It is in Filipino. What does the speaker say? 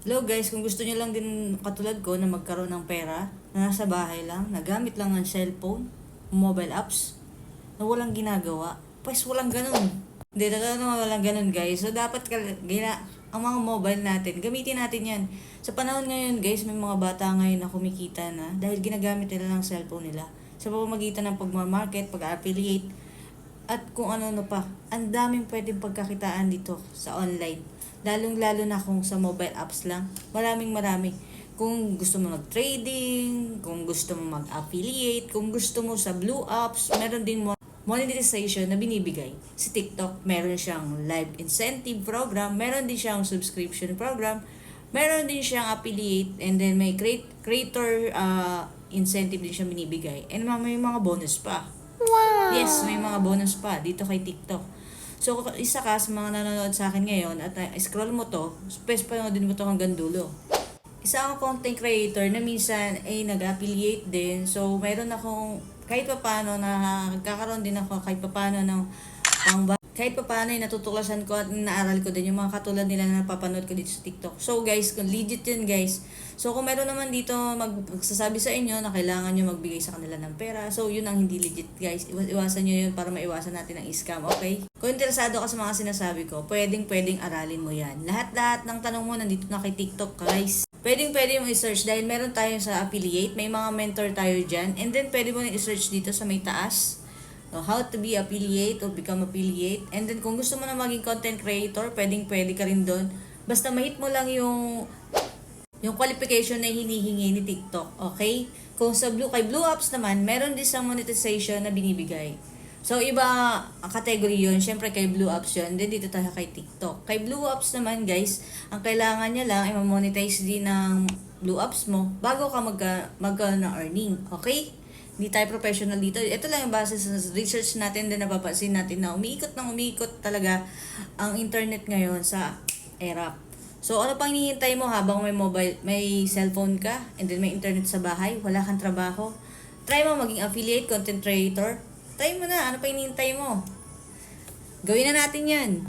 Hello guys, kung gusto niyo lang din katulad ko na magkaroon ng pera, na nasa bahay lang, nagamit lang ng cellphone, mobile apps, na walang ginagawa, pues walang ganun. Hindi, talaga walang ganun guys. So dapat ang mga mobile natin, gamitin natin yan. Sa panahon ngayon guys, may mga bata ngayon na kumikita na dahil ginagamit nila ng cellphone nila. Sa pamamagitan ng pagmamarket, pag-affiliate, at kung ano pa. Ang daming pwedeng pagkakitaan dito sa online. Lalong-lalo na kung sa mobile apps lang. Marami. Kung gusto mo mag-trading, kung gusto mo mag-affiliate, kung gusto mo sa blue apps, meron din monetization na binibigay. Si TikTok, meron siyang live incentive program, meron din siyang subscription program, meron din siyang affiliate, and then may creator incentive din siyang binibigay. And may mga bonus pa. Wow! Yes, may mga bonus pa dito kay TikTok. So, isa ka sa mga nanonood sa akin ngayon at scroll mo to, panoodin mo to hanggang dulo. Isa akong content creator na minsan ay nag-affiliate din. So, meron akong kahit paano nagkakaroon din ako kahit paano ng kahit paano ay natutuklasan ko at naaral ko din yung mga katulad nila na napapanood ko dito sa TikTok. So guys, kung legit yun guys. So kung meron naman dito magsasabi sa inyo na kailangan nyo magbigay sa kanila ng pera. So yun ang hindi legit guys. Iwasan nyo yun para maiwasan natin ang scam, okay? Kung interesado ka sa mga sinasabi ko, pwedeng aralin mo yan. Lahat ng tanong mo nandito na kay TikTok guys. Pwede mo i-search dahil meron tayo sa affiliate. May mga mentor tayo dyan. And then pwede mo i-search dito sa may taas. How to be affiliate or become affiliate. And then kung gusto mo na maging content creator, pwede ka rin doon. Basta mahit mo lang yung qualification na hinihingi ni TikTok. Okay? Kung sa kay Blue Apps naman, meron din sa monetization na binibigay. So, iba ang category yun. Syempre, kay Blue Apps yun. Then, dito tayo kay TikTok. Kay Blue Apps naman, guys, ang kailangan niya lang ay ma-monetize din ng Blue Apps mo bago ka magkaroon ng earning. Okay? Hindi tayo professional dito. Ito lang yung base sa research natin din napapansin natin na umiikot talaga ang internet ngayon sa era. So, ano pang hinihintay mo habang may cellphone ka, and then may internet sa bahay, wala kang trabaho? Try mo maging affiliate, content creator. Try mo na. Ano pa hinihintay mo? Gawin na natin yan.